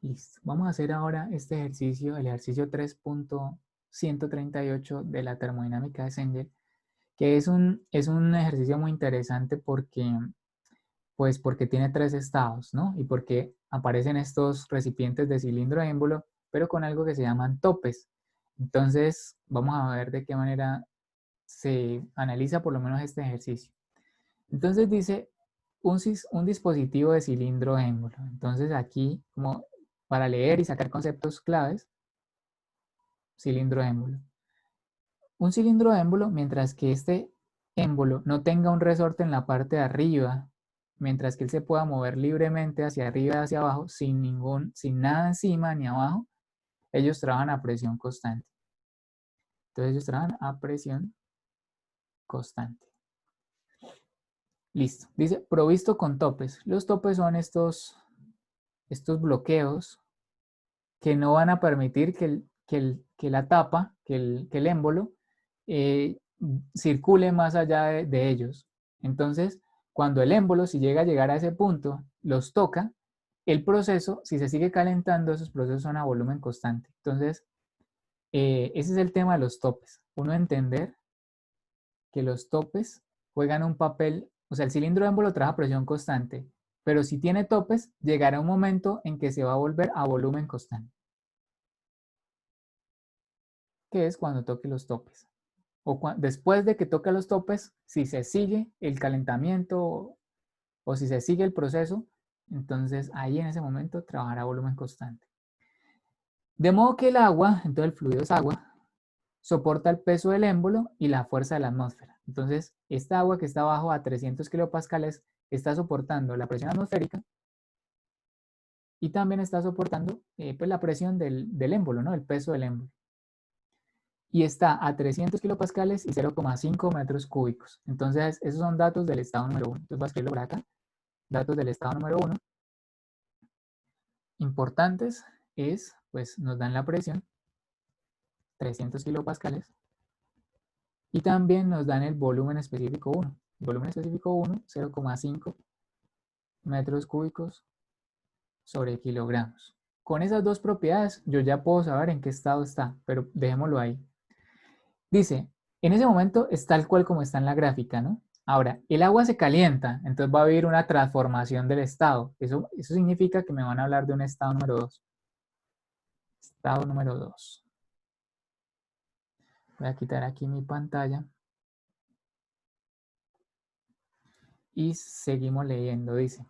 Listo. Vamos a hacer ahora este ejercicio, el ejercicio 3.138 de la termodinámica de Zenger, que es un ejercicio muy interesante porque tiene tres estados, ¿no? Y porque aparecen estos recipientes de cilindro émbolo, pero con algo que se llaman topes. Entonces, vamos a ver de qué manera se analiza por lo menos este ejercicio. Entonces dice un dispositivo de cilindro émbolo. Entonces aquí, como para leer y sacar conceptos claves, cilindro émbolo. Un cilindro émbolo, mientras que este émbolo no tenga un resorte en la parte de arriba, mientras que él se pueda mover libremente hacia arriba y hacia abajo sin nada encima ni abajo, ellos trabajan a presión constante. Entonces ellos trabajan a presión constante. Listo. Dice, provisto con topes. Los topes son estos bloqueos que no van a permitir que la tapa, que el émbolo, circule más allá de ellos. Entonces, cuando el émbolo, si llega a llegar a ese punto, los toca, el proceso, si se sigue calentando, esos procesos son a volumen constante. Entonces, ese es el tema de los topes. Uno entender que los topes juegan un papel, o sea, el cilindro émbolo trabaja a presión constante, pero si tiene topes, llegará un momento en que se va a volver a volumen constante, que es cuando toque los topes. Después de que toque los topes, si se sigue el calentamiento o si se sigue el proceso, entonces ahí en ese momento trabajará a volumen constante. De modo que el agua, entonces el fluido es agua, soporta el peso del émbolo y la fuerza de la atmósfera. Entonces, esta agua que está abajo a 300 kilopascales está soportando la presión atmosférica y también está soportando pues la presión del émbolo, ¿no? El peso del émbolo. Y está a 300 kilopascales y 0,5 metros cúbicos. Entonces, esos son datos del estado número 1. Entonces, voy a escribirlo por acá. Datos del estado número 1. Importantes es, pues, nos dan la presión, 300 kilopascales. Y también nos dan el volumen específico 1. El volumen específico 1, 0,5 metros cúbicos sobre kilogramos. Con esas dos propiedades yo ya puedo saber en qué estado está, pero dejémoslo ahí. Dice, en ese momento es tal cual como está en la gráfica, ¿no? Ahora, el agua se calienta, entonces va a haber una transformación del estado. Eso significa que me van a hablar de un estado número 2. Estado número 2. Voy a quitar aquí mi pantalla. Y seguimos leyendo, dice.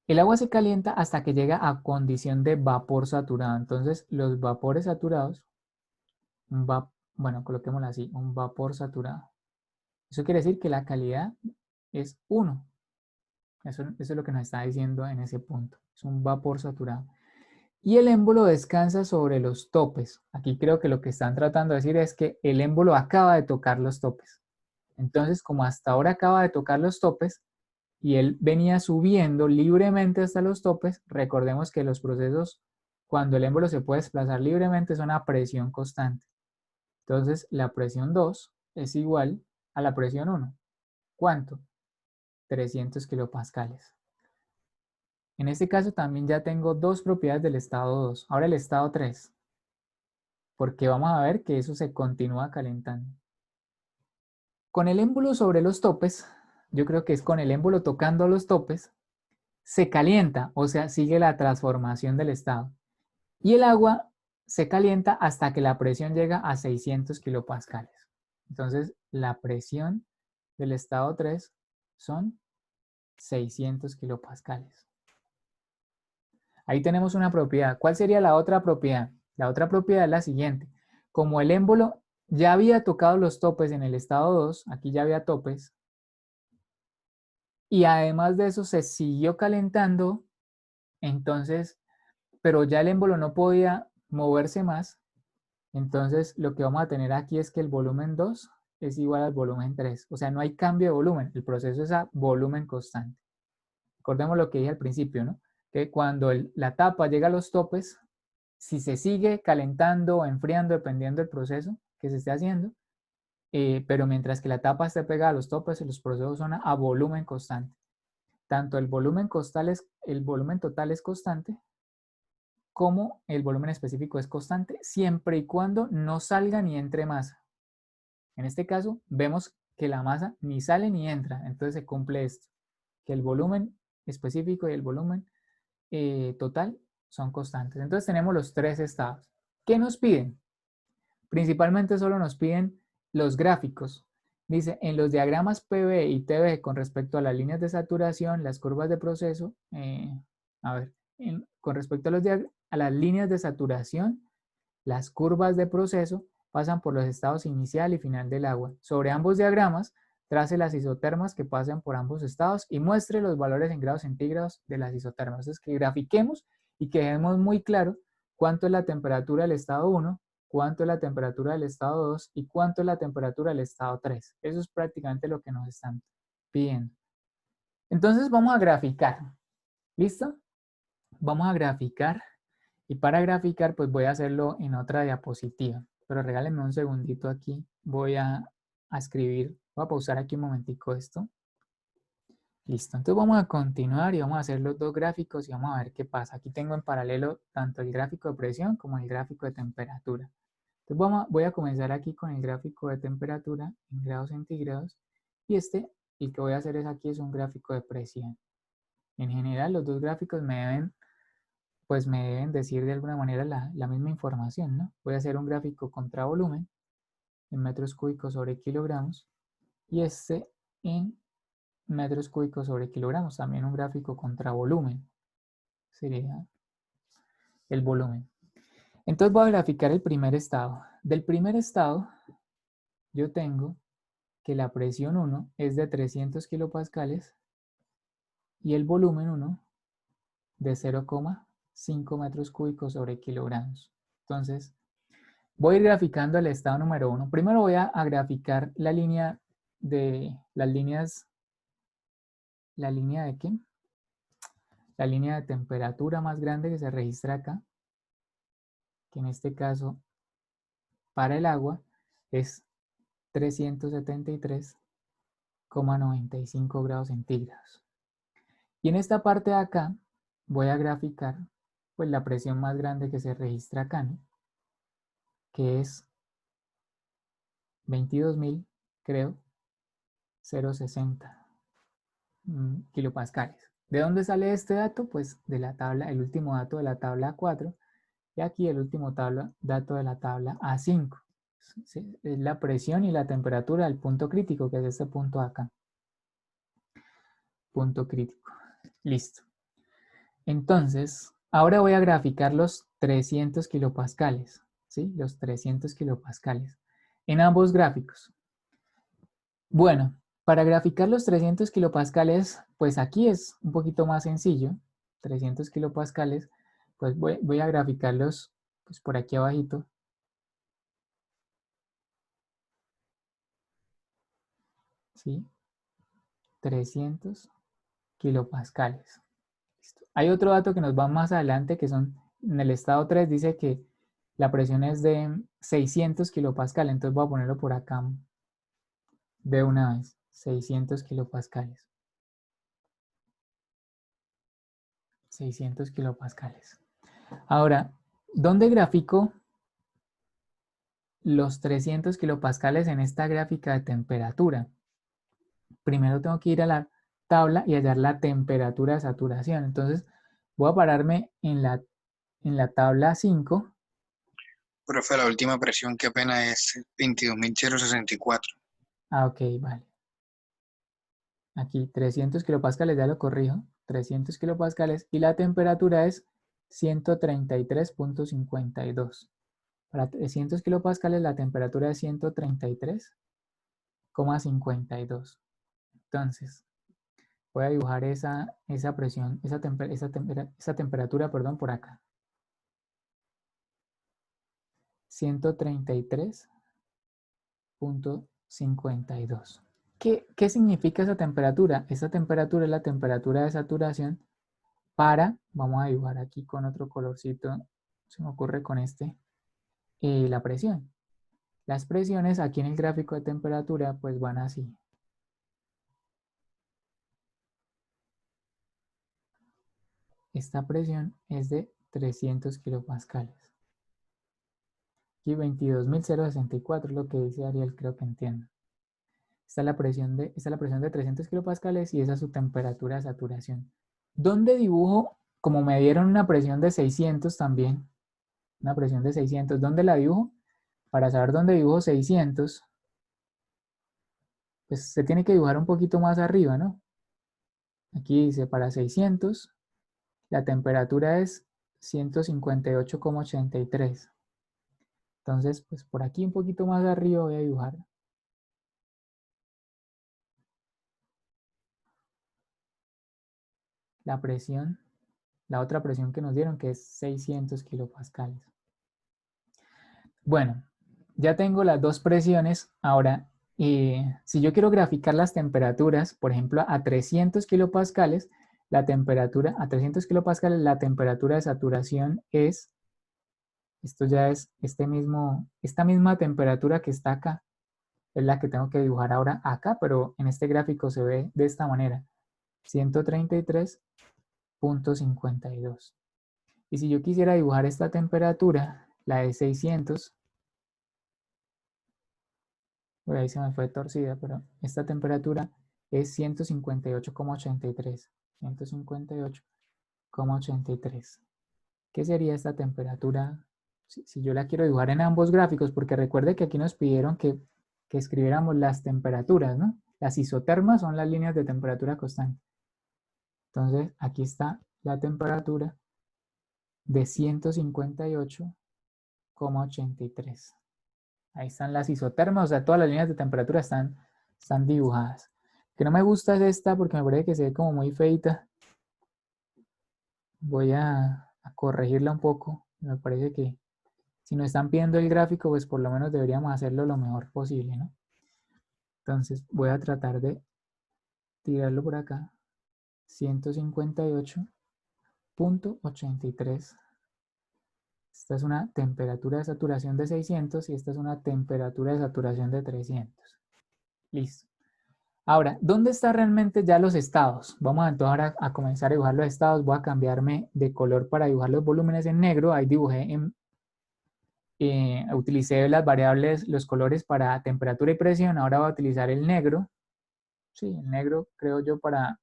El agua se calienta hasta que llega a condición de vapor saturado. Entonces, los vapores saturados, bueno, coloquémoslo así, un vapor saturado. Eso quiere decir que la calidad es 1. Eso es lo que nos está diciendo en ese punto. Es un vapor saturado. Y el émbolo descansa sobre los topes. Aquí creo que lo que están tratando de decir es que el émbolo acaba de tocar los topes. Entonces, como hasta ahora acaba de tocar los topes y él venía subiendo libremente hasta los topes, recordemos que los procesos, cuando el émbolo se puede desplazar libremente, son a presión constante. Entonces, la presión 2 es igual a la presión 1. ¿Cuánto? 300 kilopascales. En este caso también ya tengo dos propiedades del estado 2. Ahora el estado 3, porque vamos a ver que eso se continúa calentando. Con el émbolo sobre los topes, yo creo que es con el émbolo tocando los topes, se calienta, o sea, sigue la transformación del estado. Y el agua se calienta hasta que la presión llega a 600 kilopascales. Entonces, la presión del estado 3 son 600 kilopascales. Ahí tenemos una propiedad. ¿Cuál sería la otra propiedad? La otra propiedad es la siguiente. Como el émbolo ya había tocado los topes en el estado 2, aquí ya había topes, y además de eso se siguió calentando, entonces, pero ya el émbolo no podía moverse más, entonces lo que vamos a tener aquí es que el volumen 2 es igual al volumen 3, o sea, no hay cambio de volumen, el proceso es a volumen constante. Recordemos lo que dije al principio, ¿no? Que cuando la tapa llega a los topes, si se sigue calentando o enfriando, dependiendo del proceso que se esté haciendo, pero mientras que la tapa esté pegada a los topes, los procesos son a volumen constante. Tanto el volumen total es constante, cómo el volumen específico es constante siempre y cuando no salga ni entre masa. En este caso, vemos que la masa ni sale ni entra, entonces se cumple esto, que el volumen específico y el volumen total son constantes. Entonces tenemos los tres estados. ¿Qué nos piden? Principalmente solo nos piden los gráficos. Dice, en los diagramas PV y TV con respecto a las líneas de saturación, las curvas de proceso, con respecto a las líneas de saturación, las curvas de proceso pasan por los estados inicial y final del agua. Sobre ambos diagramas, trace las isotermas que pasan por ambos estados y muestre los valores en grados centígrados de las isotermas. Entonces, que grafiquemos y que dejemos muy claro cuánto es la temperatura del estado 1, cuánto es la temperatura del estado 2 y cuánto es la temperatura del estado 3. Eso es prácticamente lo que nos están pidiendo. Entonces, vamos a graficar. ¿Listo? Vamos a graficar. Y para graficar, pues voy a hacerlo en otra diapositiva. Pero regálenme un segundito aquí. Voy a escribir. Voy a pausar aquí un momentico esto. Listo. Entonces vamos a continuar y vamos a hacer los dos gráficos y vamos a ver qué pasa. Aquí tengo en paralelo tanto el gráfico de presión como el gráfico de temperatura. Entonces voy a comenzar aquí con el gráfico de temperatura en grados centígrados. Y el que voy a hacer aquí es un gráfico de presión. En general, los dos gráficos me deben decir de alguna manera la misma información, ¿no? Voy a hacer un gráfico contra volumen en metros cúbicos sobre kilogramos y en metros cúbicos sobre kilogramos, también un gráfico contra volumen, sería el volumen. Entonces voy a graficar el primer estado. Del primer estado yo tengo que la presión 1 es de 300 kilopascales y el volumen 1 de 0,5 metros cúbicos sobre kilogramos. Entonces, voy a ir graficando el estado número 1. Primero voy a graficar la línea de qué? La línea de temperatura más grande que se registra acá, que en este caso para el agua es 373,95 grados centígrados. Y en esta parte de acá voy a graficar pues la presión más grande que se registra acá, ¿no? Que es 22.000, creo, 0,60 kilopascales. ¿De dónde sale este dato? Pues de la tabla, el último dato de la tabla A4 y aquí el último dato de la tabla A5. Es la presión y la temperatura del punto crítico, que es este punto acá. Punto crítico. Listo. Entonces, ahora voy a graficar los 300 kilopascales, ¿sí? Los 300 kilopascales en ambos gráficos. Bueno, para graficar los 300 kilopascales, pues aquí es un poquito más sencillo. 300 kilopascales, pues voy a graficarlos pues por aquí abajito. ¿Sí? 300 kilopascales. Listo. Hay otro dato que nos va más adelante, que son, en el estado 3 dice que la presión es de 600 kilopascales, entonces voy a ponerlo por acá de una vez, 600 kilopascales. 600 kilopascales. Ahora, ¿dónde grafico los 300 kilopascales en esta gráfica de temperatura? Primero tengo que ir a la tabla y hallar la temperatura de saturación. Entonces, voy a pararme en la tabla 5. Profe, la última presión que apenas es 22.064. Ah, ok, vale. Aquí 300 kilopascales, ya lo corrijo. 300 kilopascales y la temperatura es 133.52. Para 300 kilopascales la temperatura es 133,52. Entonces, voy a dibujar esa presión, esa temperatura, perdón, por acá. 133.52. ¿Qué significa esa temperatura? Esa temperatura es la temperatura de saturación vamos a dibujar aquí con otro colorcito, se me ocurre con la presión. Las presiones aquí en el gráfico de temperatura pues van así. Esta presión es de 300 kilopascales. Aquí 22.064 es lo que dice Ariel, creo que entiendo. Esta es la presión de 300 kilopascales y esa es su temperatura de saturación. ¿Dónde dibujo? Como me dieron una presión de 600 también, una presión de 600, ¿dónde la dibujo? Para saber dónde dibujo 600, pues se tiene que dibujar un poquito más arriba, ¿no? Aquí dice para 600, la temperatura es 158,83. Entonces, pues por aquí un poquito más arriba voy a dibujar la presión, la otra presión que nos dieron, que es 600 kilopascales. Bueno, ya tengo las dos presiones. Ahora, si yo quiero graficar las temperaturas, por ejemplo, a 300 kilopascales, la temperatura la temperatura de saturación es, esto ya es esta misma temperatura que está acá, es la que tengo que dibujar ahora acá, pero en este gráfico se ve de esta manera, 133,52. Y si yo quisiera dibujar esta temperatura, la de 600, por ahí se me fue torcida, pero esta temperatura es 158,83. 158,83. ¿Qué sería esta temperatura si yo la quiero dibujar en ambos gráficos? Porque recuerde que aquí nos pidieron que escribiéramos las temperaturas, ¿no? Las isotermas son las líneas de temperatura constante. Entonces, aquí está la temperatura de 158,83. Ahí están las isotermas, o sea, todas las líneas de temperatura están dibujadas. Que no me gusta es esta porque me parece que se ve como muy feita. Voy a corregirla un poco. Me parece que si nos están pidiendo el gráfico, pues por lo menos deberíamos hacerlo lo mejor posible, ¿no? Entonces voy a tratar de tirarlo por acá. 158,83. Esta es una temperatura de saturación de 600 y esta es una temperatura de saturación de 300. Listo. Ahora, ¿dónde están realmente ya los estados? Vamos entonces ahora a comenzar a dibujar los estados. Voy a cambiarme de color para dibujar los volúmenes en negro. Ahí dibujé, utilicé las variables, los colores para temperatura y presión. Ahora voy a utilizar el negro. Sí, el negro creo yo para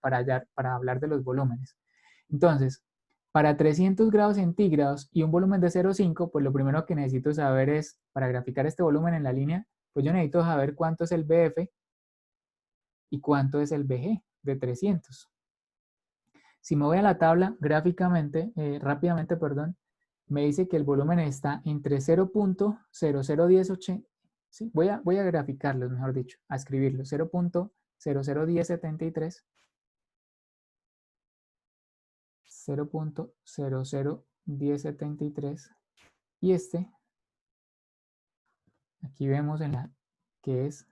hablar de los volúmenes. Entonces, para 300 grados centígrados y un volumen de 0,5, pues lo primero que necesito saber es, para graficar este volumen en la línea, pues yo necesito saber cuánto es el BF y cuánto es el BG de 300. Si me voy a la tabla gráficamente, rápidamente, perdón, me dice que el volumen está entre 0.001080, ¿sí? Voy a graficarlos, mejor dicho, a escribirlos, 0.001073, 0.001073 y este, aquí vemos en la que es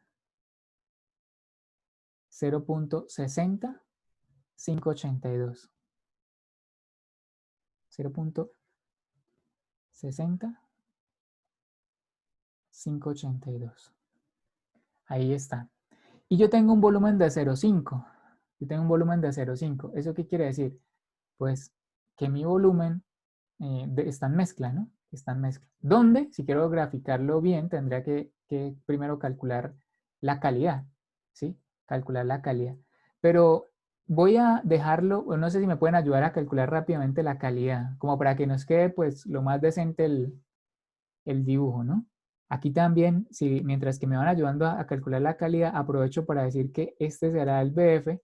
0.60582. 0.60582. Ahí está. Y yo tengo un volumen de 0,5. Yo tengo un volumen de 0,5. ¿Eso qué quiere decir? Pues que mi volumen está en mezcla, ¿no? Está en mezcla. ¿Dónde? Si quiero graficarlo bien, tendría que primero calcular la calidad, ¿sí? Calcular la calidad. Pero voy a dejarlo, o no sé si me pueden ayudar a calcular rápidamente la calidad, como para que nos quede pues lo más decente el dibujo, ¿no? Aquí también, si, mientras que me van ayudando a calcular la calidad, aprovecho para decir que este será el BF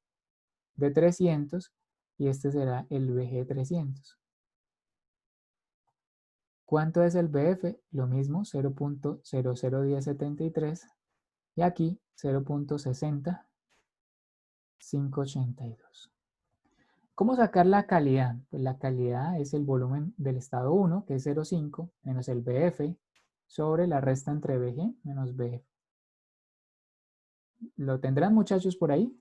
de 300 y este será el BG 300. ¿Cuánto es el BF? Lo mismo, 0.001073 y aquí 0.60582. ¿Cómo sacar la calidad? Pues la calidad es el volumen del estado 1, que es 0,5, menos el BF, sobre la resta entre BG menos BF. ¿Lo tendrán, muchachos, por ahí?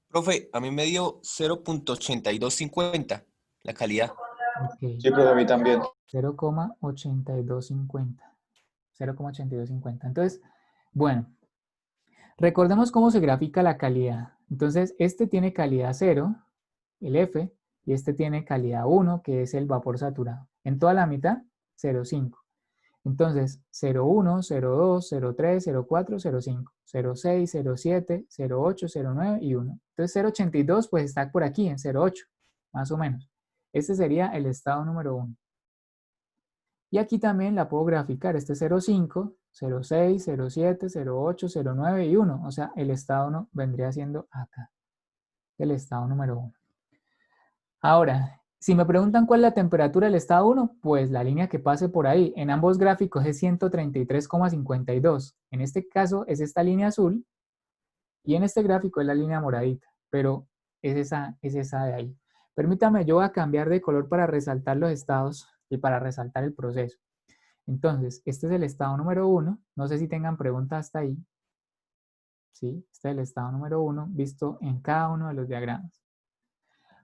Profe, a mí me dio 0.8250 la calidad. Ok. Sí, profe, a mí también. 0,8250. 0,8250. Entonces, bueno, recordemos cómo se grafica la calidad. Entonces, este tiene calidad 0, el F, y este tiene calidad 1, que es el vapor saturado. En toda la mitad, 0,5. Entonces, 0,1, 0,2, 0,3, 0,4, 0,5, 0,6, 0,7, 0,8, 0,9 y 1. Entonces, 0,82 pues está por aquí en 0,8, más o menos. Este sería el estado número 1. Y aquí también la puedo graficar. Este es 0,5, 0,6, 0,7, 0,8, 0,9 y 1. O sea, el estado 1 vendría siendo acá, el estado número 1. Ahora, si me preguntan cuál es la temperatura del estado 1, pues la línea que pase por ahí. En ambos gráficos es 133,52. En este caso es esta línea azul y en este gráfico es la línea moradita, pero es esa de ahí. Permítame, yo voy a cambiar de color para resaltar los estados y para resaltar el proceso. Entonces, este es el estado número 1. No sé si tengan preguntas hasta ahí. ¿Sí? Este es el estado número 1 visto en cada uno de los diagramas.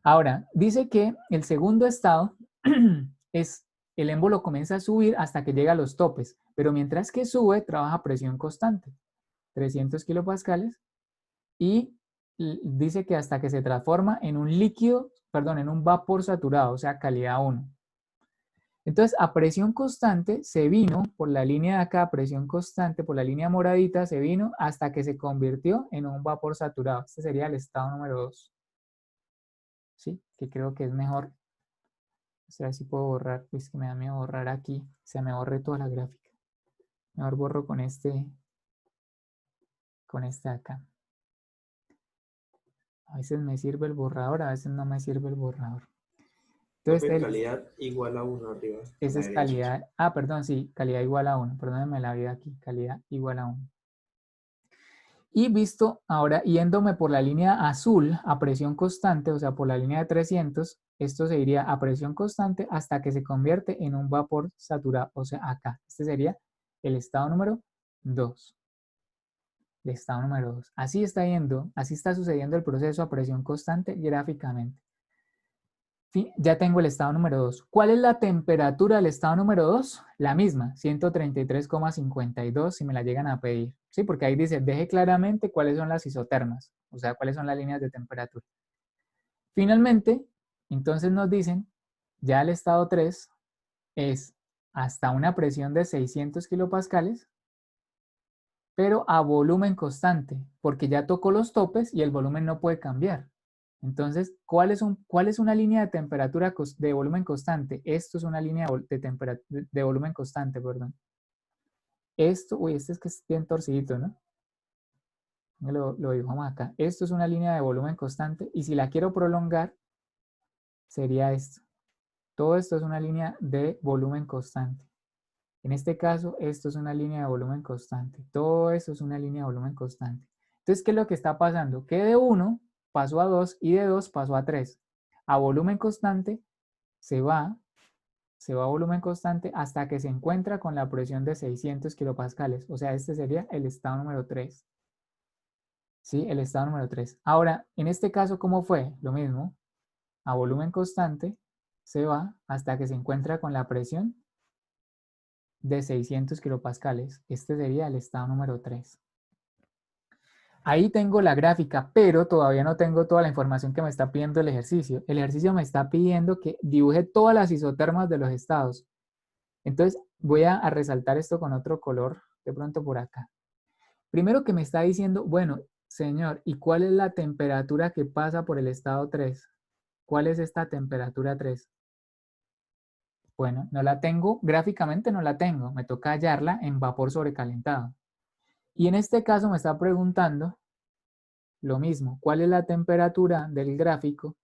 Ahora, dice que el segundo estado es el émbolo comienza a subir hasta que llega a los topes, pero mientras que sube, trabaja a presión constante, 300 kilopascales, y dice que hasta que se transforma en un líquido, perdón, en un vapor saturado, o sea, calidad 1. Entonces, a presión constante se vino por la línea de acá, a presión constante, por la línea moradita, se vino hasta que se convirtió en un vapor saturado. Este sería el estado número 2. ¿Sí? Que creo que es mejor. O sea, si puedo borrar, pues que me da miedo borrar aquí. Se me borre toda la gráfica. Mejor borro con este acá. A veces me sirve el borrador, a veces no me sirve el borrador. Entonces, calidad igual a 1 arriba. esa es calidad. Ah, perdón, sí, calidad igual a 1. Perdónenme la vida aquí. Calidad igual a 1. Y visto ahora, yéndome por la línea azul a presión constante, o sea, por la línea de 300, esto se iría a presión constante hasta que se convierte en un vapor saturado, o sea, acá. Este sería el estado número 2. El estado número 2. Así está sucediendo el proceso a presión constante gráficamente. Ya tengo el estado número 2. ¿Cuál es la temperatura del estado número 2? La misma, 133,52 si me la llegan a pedir. Sí, porque ahí dice, deje claramente cuáles son las isotermas, o sea, cuáles son las líneas de temperatura. Finalmente, entonces nos dicen, ya el estado 3 es hasta una presión de 600 kilopascales, pero a volumen constante, porque ya tocó los topes y el volumen no puede cambiar. Entonces, ¿cuál es una línea de temperatura de volumen constante? Esto es una línea de volumen constante, perdón. Esto, uy, este es que es bien torcidito, ¿no? Lo dibujamos acá. Esto es una línea de volumen constante y si la quiero prolongar, sería esto. Todo esto es una línea de volumen constante. En este caso, esto es una línea de volumen constante. Todo esto es una línea de volumen constante. Entonces, ¿qué es lo que está pasando? Que de 1 pasó a 2 y de 2 pasó a 3. A volumen constante se va a volumen constante hasta que se encuentra con la presión de 600 kilopascales. O sea, este sería el estado número 3. ¿Sí? El estado número 3. Ahora, en este caso, ¿cómo fue? Lo mismo. A volumen constante se va hasta que se encuentra con la presión de 600 kilopascales. Este sería el estado número 3. Ahí tengo la gráfica, pero todavía no tengo toda la información que me está pidiendo el ejercicio. El ejercicio me está pidiendo que dibuje todas las isotermas de los estados. Entonces voy a resaltar esto con otro color, de pronto por acá. Primero que me está diciendo, bueno, señor, ¿y cuál es la temperatura que pasa por el estado 3? ¿Cuál es esta temperatura 3? Bueno, no la tengo, gráficamente no la tengo, me toca hallarla en vapor sobrecalentado. Y en este caso me está preguntando lo mismo, ¿cuál es la temperatura del gráfico?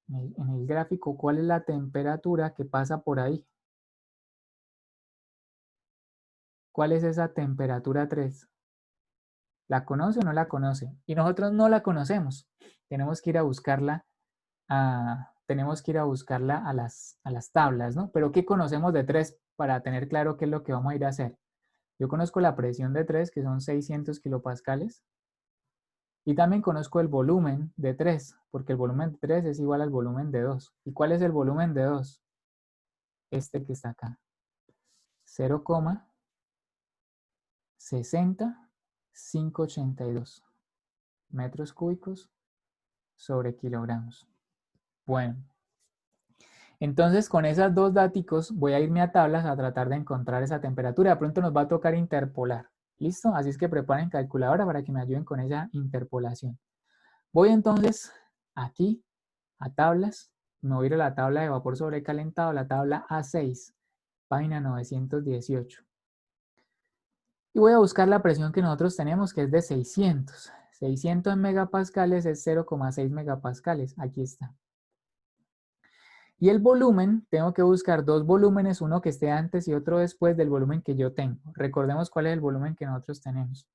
En el gráfico, ¿cuál es la temperatura que pasa por ahí? ¿Cuál es esa temperatura 3? ¿La conoce o no la conoce? Y nosotros no la conocemos. Tenemos que ir a buscarla a las tablas, ¿no? Pero ¿qué conocemos de 3 para tener claro qué es lo que vamos a ir a hacer? Yo conozco la presión de 3, que son 600 kilopascales. Y también conozco el volumen de 3, porque el volumen de 3 es igual al volumen de 2. ¿Y cuál es el volumen de 2? Este que está acá. 0,60582 metros cúbicos sobre kilogramos. Bueno. Entonces, con esas dos daticos voy a irme a tablas a tratar de encontrar esa temperatura. De pronto nos va a tocar interpolar. ¿Listo? Así es que preparen calculadora para que me ayuden con esa interpolación. Voy entonces aquí a tablas. Me voy a ir a la tabla de vapor sobrecalentado, la tabla A6, página 918. Y voy a buscar la presión que nosotros tenemos, que es de 600. 600 en megapascales es 0,6 megapascales. Aquí está. Y el volumen, tengo que buscar dos volúmenes, uno que esté antes y otro después del volumen que yo tengo. Recordemos cuál es el volumen que nosotros tenemos.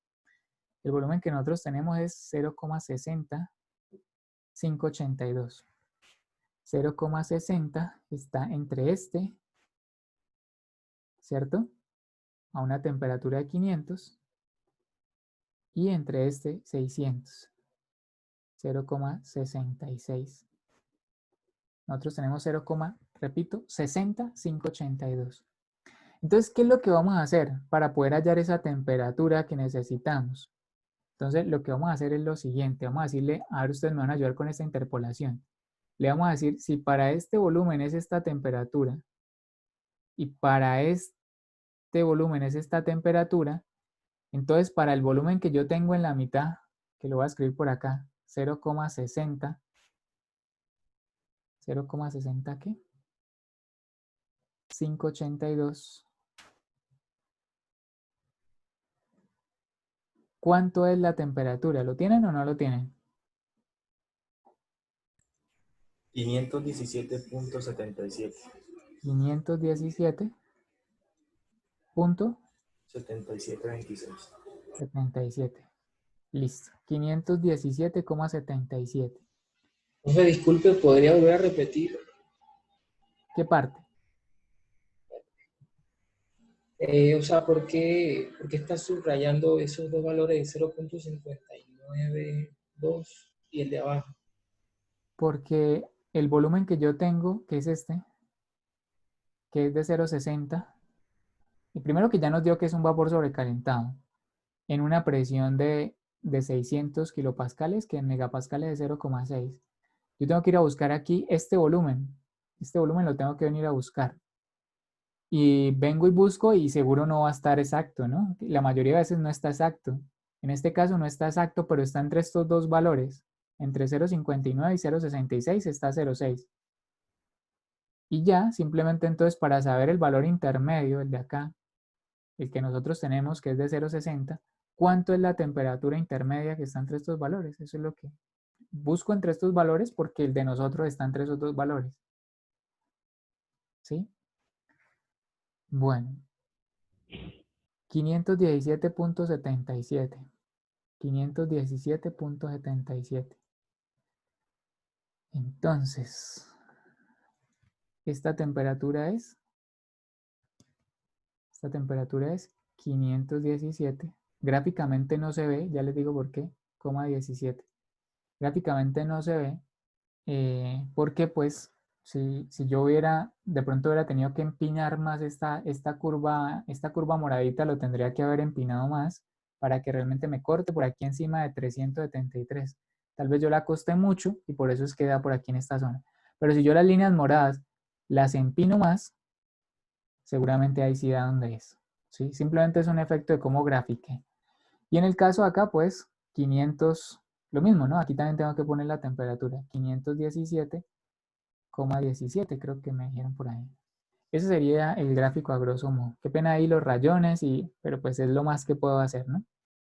El volumen que nosotros tenemos es 0,60582. 0,60 está entre este, ¿cierto? A una temperatura de 500 y entre este 600. 0,66. Nosotros tenemos 0, repito, 60582. Entonces, ¿qué es lo que vamos a hacer para poder hallar esa temperatura que necesitamos? Entonces, lo que vamos a hacer es lo siguiente. Vamos a decirle, a ver, ustedes me van a ayudar con esta interpolación. Le vamos a decir, si para este volumen es esta temperatura y para este volumen es esta temperatura, entonces para el volumen que yo tengo en la mitad, que lo voy a escribir por acá, 0,60, ¿0,60 qué? 582. ¿Cuánto es la temperatura? ¿Lo tienen o no lo tienen? 517.77. 517. Punto 77.26. 77. Listo. 517,77. Profe, disculpe, ¿podría volver a repetir? ¿Qué parte? O sea, ¿por qué está subrayando esos dos valores de 0.592 y el de abajo? Porque el volumen que yo tengo, que es este, que es de 0,60, y primero que ya nos dio que es un vapor sobrecalentado, en una presión de 600 kilopascales, que en megapascales es 0,6. Yo tengo que ir a buscar aquí este volumen. Este volumen lo tengo que venir a buscar. Y vengo y busco y seguro no va a estar exacto, ¿no? La mayoría de veces no está exacto. En este caso no está exacto, pero está entre estos dos valores. Entre 0,59 y 0,66 está 0,6. Y ya, simplemente entonces para saber el valor intermedio, el de acá, el que nosotros tenemos, que es de 0,60, ¿cuánto es la temperatura intermedia que está entre estos valores? Eso es lo que busco entre estos valores porque el de nosotros está entre esos dos valores. ¿Sí? Bueno. 517.77. 517.77. Entonces, esta temperatura es 517. Gráficamente no se ve, ya les digo por qué, 17. Gráficamente no se ve porque pues si yo de pronto hubiera tenido que empinar más esta curva moradita, lo tendría que haber empinado más para que realmente me corte por aquí encima de 373. Tal vez yo la acosté mucho y por eso es que da por aquí en esta zona. Pero si yo las líneas moradas las empino más, seguramente ahí sí da donde es. ¿Sí? Simplemente es un efecto de cómo grafique. Y en el caso acá, pues, 500, lo mismo, ¿no? Aquí también tengo que poner la temperatura, 517,17, creo que me dijeron por ahí. Ese sería el gráfico a grosso modo. Qué pena ahí los rayones, pero pues es lo más que puedo hacer, ¿no?